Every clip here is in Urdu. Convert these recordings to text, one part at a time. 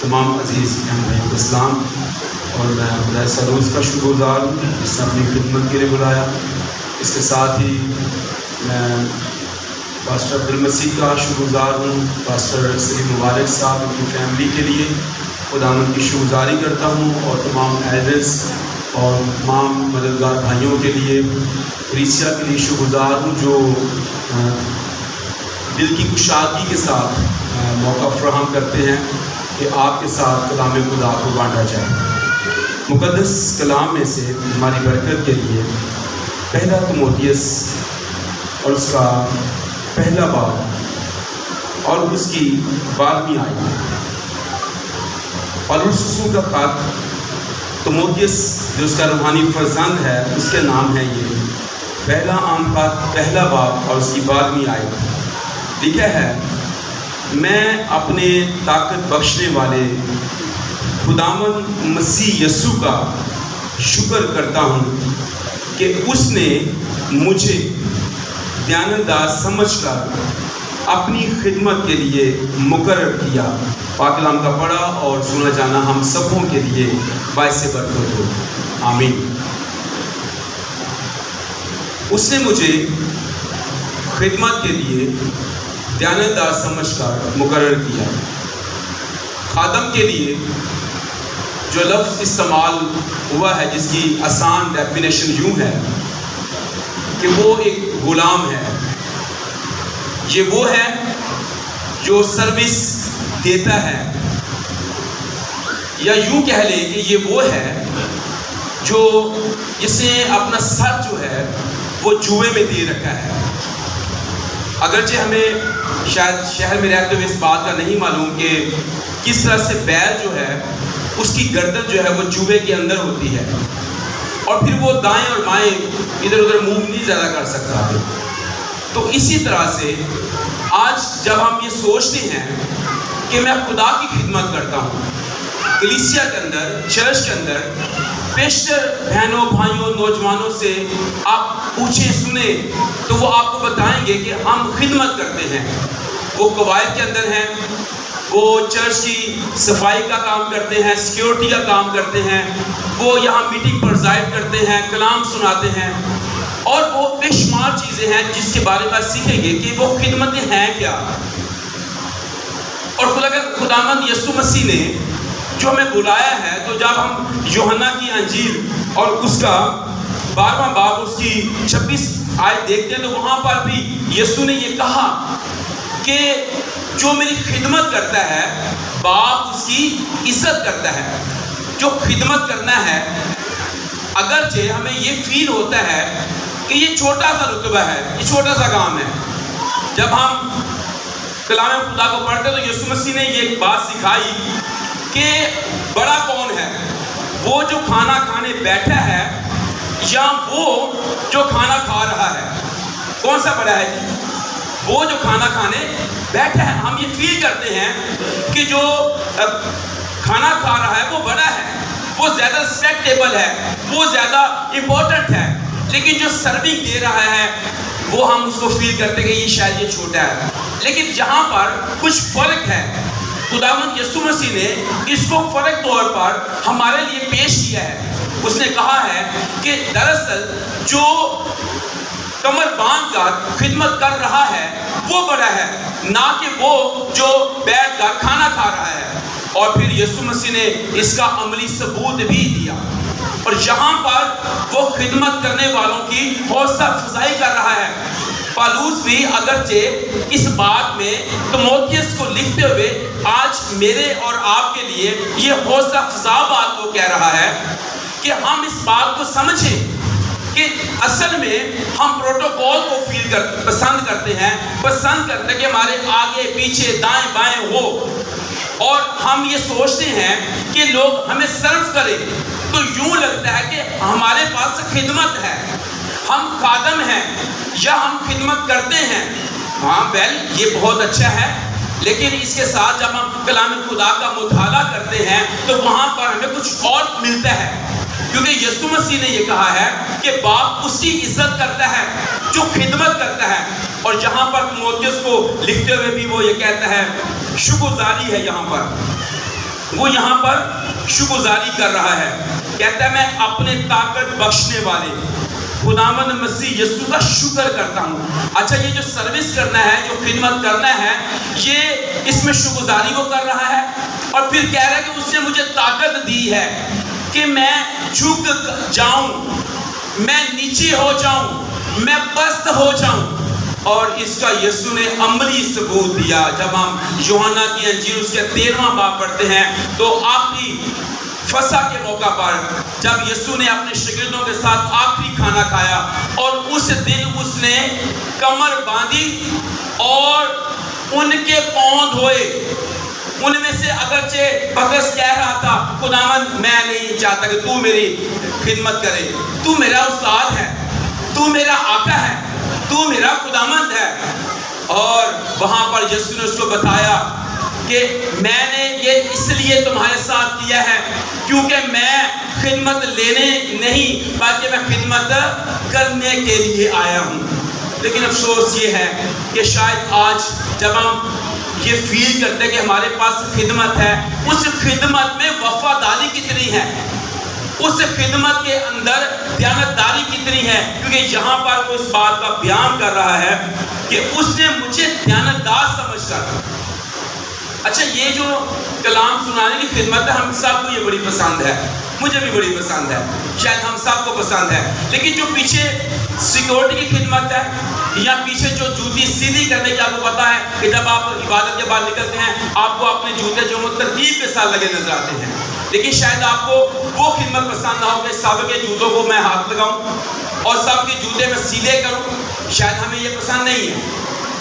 تمام عزیز بھائیوں کو اسلام، اور میں خدا سروس کا شکر گزار ہوں جس نے اپنی خدمت کے لیے بلایا۔ اس کے ساتھ ہی میں پاسٹر عبدالمسیح کا شکر گزار ہوں، پاسٹر سلیم مبارک صاحب ان کی فیملی کے لیے خداوند کی شکر گزاری کرتا ہوں، اور تمام ایلڈرز اور تمام مددگار بھائیوں کے لیے، کلیسیا کے لیے شکر گزار ہوں جو دل کی کشادگی کے ساتھ موقع فراہم کرتے ہیں کہ آپ کے ساتھ کلام خدا کو بانٹا جائے۔ مقدس کلام میں سے ہماری برکت کے لیے پہلا تموتھیوس اور اس کا پہلا باب اور اس کی 12ویں آیت، اور اس کا خط تموتھیوس جو اس کا روحانی فرزند ہے اس کے نام ہے یہ پہلا عام خط پہلا باب اور اس کی 12ویں آیت۔ لکھا ہے، میں اپنے طاقت بخشنے والے خداوند مسیح یسوع کا شکر کرتا ہوں کہ اس نے مجھے دیانتدار سمجھ کر اپنی خدمت کے لیے مقرر کیا۔ پاک کلام کا پڑھا اور سنا جانا ہم سبوں کے لیے باعث برکت ہو، آمین۔ اس نے مجھے خدمت کے لیے دیانتدار سمجھ کر مقرر کیا۔ خادم کے لیے جو لفظ استعمال ہوا ہے جس کی آسان ڈیفینیشن یوں ہے کہ وہ ایک غلام ہے۔ یہ وہ ہے جو سروس دیتا ہے، یا یوں کہہ لیں کہ یہ وہ ہے جو جس نے اپنا سر جو ہے وہ جوئے میں دے رکھا ہے۔ اگرچہ ہمیں شاید شہر میں رہتے ہوئے اس بات کا نہیں معلوم کہ کس طرح سے بیل جو ہے اس کی گردن جو ہے وہ جوئے کے اندر ہوتی ہے، اور پھر وہ دائیں اور بائیں ادھر ادھر موو نہیں زیادہ کر سکتا ہے۔ تو اسی طرح سے آج جب ہم یہ سوچتے ہیں کہ میں خدا کی خدمت کرتا ہوں، کلیسیا کے اندر، چرچ کے اندر، پیشتر بہنوں بھائیوں نوجوانوں سے آپ پوچھیں سنیں تو وہ آپ کو بتائیں گے کہ ہم خدمت کرتے ہیں۔ وہ قواعد کے اندر ہیں، وہ چرچ کی صفائی کا کام کرتے ہیں، سیکیورٹی کا کام کرتے ہیں، وہ یہاں میٹنگ پرزائڈ کرتے ہیں، کلام سناتے ہیں، اور وہ بے شمار چیزیں ہیں جس کے بارے میں سیکھیں گے کہ وہ خدمتیں ہیں کیا۔ اور خداوند یسوع مسیح نے جو ہمیں بلایا ہے، تو جب ہم یوحنا کی انجیل اور اس کا 12واں باب اس کی 26 آیت دیکھتے ہیں تو وہاں پر بھی یسوع نے یہ کہا کہ جو میری خدمت کرتا ہے باپ اس کی عزت کرتا ہے۔ جو خدمت کرنا ہے، اگرچہ ہمیں یہ فیل ہوتا ہے کہ یہ چھوٹا سا رتبہ ہے، یہ چھوٹا سا کام ہے۔ جب ہم کلام خدا کو پڑھتے تو یسوع مسیح نے یہ بات سکھائی کہ بڑا کون ہے، وہ جو کھانا کھانے بیٹھا ہے یا وہ جو کھانا کھا رہا ہے؟ کون سا بڑا ہے جی؟ وہ جو کھانا کھانے بیٹھا ہے۔ ہم یہ فیل کرتے ہیں کہ جو کھانا کھا رہا ہے وہ بڑا ہے، وہ زیادہ ریسپیکٹیبل ہے، وہ زیادہ امپورٹنٹ ہے، لیکن جو سرونگ دے رہا ہے وہ ہم اس کو فیل کرتے ہیں کہ یہ شاید یہ چھوٹا ہے۔ لیکن جہاں پر کچھ فرق ہے، خداوند یسوع مسیح نے اس کو فرق طور پر ہمارے لیے پیش کیا ہے۔ اس نے کہا ہے کہ دراصل جو کمر باندھ کر خدمت کر رہا ہے وہ بڑا ہے، نہ کہ وہ جو بیٹھ کر کھانا کھا رہا ہے۔ اور پھر یسوع مسیح نے اس کا عملی ثبوت بھی دیا، اور یہاں پر وہ خدمت کرنے والوں کی حوصلہ افزائی کر رہا ہے۔ پالوس بھی اگرچہ اس بات میں تموتھیوس کو لکھتے ہوئے آج میرے اور آپ کے لیے یہ حوصلہ افزا بات کو کہہ رہا ہے کہ ہم اس بات کو سمجھیں کہ اصل میں ہم پروٹوکول کو پسند کرتے ہیں کہ ہمارے آگے پیچھے دائیں بائیں ہو، اور ہم یہ سوچتے ہیں کہ لوگ ہمیں سرو کریں تو یوں لگتا ہے کہ ہمارے پاس خدمت ہے، ہم خادم ہیں یا ہم خدمت کرتے ہیں۔ ہاں یہ بہت اچھا ہے، لیکن اس کے ساتھ جب ہم کلام خدا کا مطالعہ کرتے ہیں تو وہاں پر ہمیں کچھ اور ملتا ہے، کیونکہ یسوع مسیح نے یہ کہا ہے کہ باپ اس کی عزت کرتا ہے جو خدمت کرتا ہے۔ اور یہاں پر تموتھیوس کو لکھتے ہوئے بھی وہ یہ کہتا ہے، شکر گزاری ہے یہاں پر وہ یہاں پر شکرگزاری کر رہا ہے. کہتا ہے میں اپنے طاقت بخشنے والے خداوند مسیح یسوع کا شکر کرتا ہوں. اچھا یہ جو سروس کرنا ہے, جو خدمت کرنا ہے, یہ اس میں شکرگزاری وہ کر رہا ہے. اور پھر کہہ رہا ہے کہ اس نے مجھے طاقت دی ہے کہ میں جھک جاؤں, میں نیچے ہو جاؤں, میں پست ہو جاؤں. اور اس کا یسوع نے عملی ثبوت دیا. جب ہم یوحنا کی انجیل اس کے 13واں باب پڑھتے ہیں تو آخری فسح کے موقع پر جب یسوع نے اپنے شاگردوں کے ساتھ آخری کھانا کھایا اور اس دن اس نے کمر باندھی اور ان کے پاؤں دھوئے. ان میں سے اگرچہ پترس کہہ رہا تھا خداوند میں نہیں چاہتا کہ تو میری خدمت کرے, تو میرا استاد ہے, تو میرا آقا ہے, تو میرا خداوند ہے. اور وہاں پر یسوع نے اس کو بتایا کہ میں نے یہ اس لیے تمہارے ساتھ کیا ہے کیونکہ میں خدمت لینے نہیں بلکہ میں خدمت کرنے کے لیے آیا ہوں. لیکن افسوس یہ ہے کہ شاید آج جب ہم یہ فیل کرتے ہیں کہ ہمارے پاس خدمت ہے, اس خدمت میں وفاداری کتنی ہے, اس خدمت کے اندر دیانتداری کتنی ہے. کیونکہ یہاں پر وہ اس بات کا بیان کر رہا ہے کہ اس نے مجھے دیانتدار سمجھ کر. اچھا یہ جو کلام سنانے کی خدمت ہے ہم سب کو یہ بڑی پسند ہے, مجھے بھی بڑی پسند ہے, شاید ہم سب کو پسند ہے. لیکن جو پیچھے سیکورٹی کی خدمت ہے یا پیچھے جو جوتی سیدھی کرنے کی, آپ کو پتا ہے کہ جب آپ عبادت کے بعد نکلتے ہیں آپ کو اپنے جوتے جو ترتیب کے ساتھ لگے نظر آتے ہیں. لیکن شاید آپ کو وہ خدمت پسند نہ ہو کہ سب کے جوتوں کو میں ہاتھ لگاؤں اور سب کے جوتے میں سیدھے کروں. شاید ہمیں یہ پسند نہیں ہے.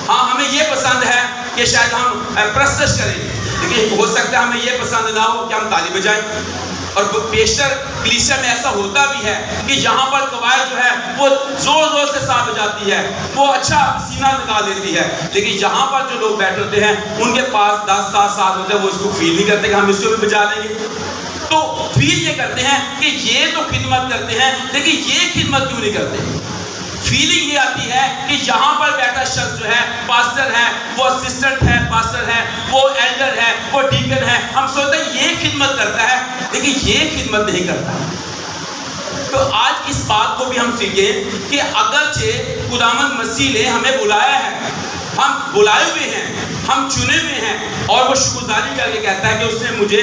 ہاں ہمیں یہ پسند ہے کہ شاید ہم پرستش کریں, لیکن ہو سکتا ہے ہمیں یہ پسند نہ ہو کہ ہم تالی بجائیں. اور بیشتر کلیسیا میں ایسا ہوتا بھی ہے کہ جہاں پر قواعد جو ہے وہ زور زور سے ساتھ بجاتی ہے, وہ اچھا سینہ نکال دیتی ہے. لیکن جہاں پر جو لوگ بیٹھے ہوتے ہیں ان کے پاس 10 ساتھ ہوتے ہیں, وہ اس کو فیل نہیں کرتے کہ ہم اس کو بھی بجا لیں گے. تو فیل یہ کرتے ہیں کہ یہ تو خدمت کرتے ہیں لیکن یہ خدمت کیوں نہیں کرتے. فیلنگ یہ آتی ہے کہ یہاں پر بیٹھا شخص جو ہے پاسٹر ہے, وہ اسسٹنٹ ہے پاسٹر ہے, وہ ایلڈر ہے, وہ ڈیکن ہے, ہم سوچتے ہیں یہ خدمت کرتا ہے لیکن یہ خدمت نہیں کرتا. تو آج اس بات کو بھی ہم سیکھیں کہ اگرچہ خداوند مسیح نے ہمیں بلایا ہے, ہم بلائے ہوئے ہیں, ہم چنے ہوئے ہیں, اور وہ شکرگزاری کر کے کہتا ہے کہ اس نے مجھے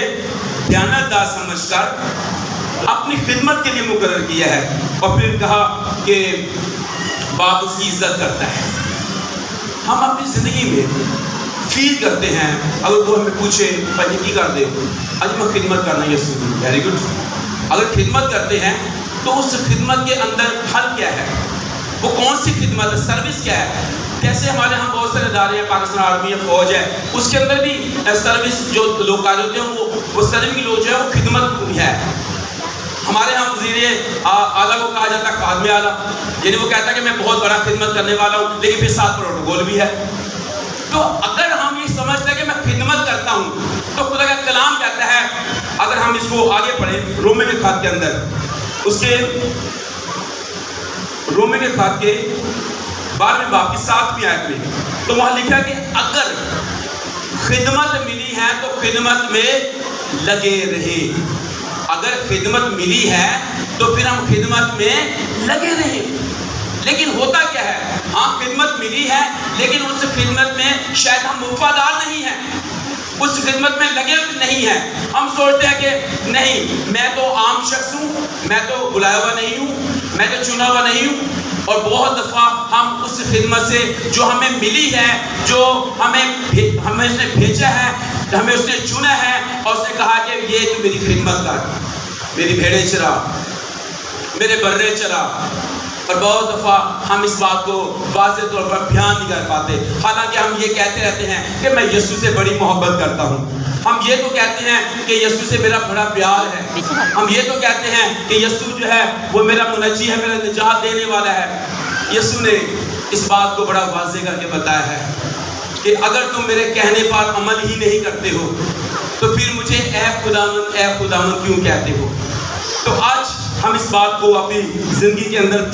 دیانتدار سمجھ کر اپنی خدمت کے لیے مقرر کیا ہے. اور پھر کہا کہ باپ اس کی عزت کرتا ہے. ہم اپنی زندگی میں فیل کرتے ہیں, اگر وہ ہمیں پوچھے پہلے کی کر دے, آج میں خدمت کرنا ہے, ویری گڈ. اگر خدمت کرتے ہیں تو اس خدمت کے اندر حل کیا ہے, وہ کون سی خدمت ہے, سروس کیا ہے. جیسے ہمارے یہاں بہت سارے ادارے ہیں, پاکستان آرمی ہے, فوج ہے, اس کے اندر بھی سروس جو لوگ کار ہوتے ہیں وہ سروس لوگ جو ہے وہ خدمت بھی ہے. ہمارے یہاں وزیر اعلیٰ کو کہا جاتا ہے خادم اعلیٰ, یعنی وہ کہتا ہے کہ میں بہت بڑا خدمت کرنے والا ہوں لیکن پھر ساتھ پروٹوکول بھی ہے. تو اگر ہم یہ سمجھتے ہیں کہ میں خدمت کرتا ہوں تو خدا کا کلام کہتا ہے, اگر ہم اس کو آگے پڑھیں رومے کے خط کے اندر, اس کے رومے کے خط کے 12ویں باب کی 7ویں آیت میں, تو وہاں لکھا کہ اگر خدمت ملی ہے تو خدمت میں لگے رہے. اگر خدمت ملی ہے تو پھر ہم خدمت میں لگے رہیں. لیکن ہوتا کیا ہے, ہاں خدمت ملی ہے لیکن اس خدمت میں شاید ہم وفادار نہیں ہیں, اس خدمت میں لگے نہیں ہیں. ہم سوچتے ہیں کہ نہیں میں تو عام شخص ہوں, میں تو بلایا ہوا نہیں ہوں, میں تو چنا ہوا نہیں ہوں. اور بہت دفعہ ہم اس خدمت سے جو ہمیں ملی ہے, جو ہمیں اس نے بھیجا ہے, ہمیں اس نے چنا ہے اور اس نے کہا کہ یہ تو میری خدمت کر, میری بھیڑیں چرا, میرے برے چرا. اور بہت دفعہ ہم اس بات کو واضح طور پر بیان نہیں کر پاتے, حالانکہ ہم یہ کہتے رہتے ہیں کہ میں یسوع سے بڑی محبت کرتا ہوں. ہم یہ تو کہتے ہیں کہ یسوع سے میرا بڑا پیار ہے. ہم یہ تو کہتے ہیں کہ یسوع جو ہے وہ میرا منجی ہے, میرا نجات دینے والا ہے. یسوع نے اس بات کو بڑا واضح کر کے بتایا ہے کہ اگر تم میرے کہنے پر عمل ہی نہیں کرتے ہو تو پھر مجھے اے خداوند کیوں کہتے ہو. تو آج ہم اس بات کو اپنی زندگی کے اندر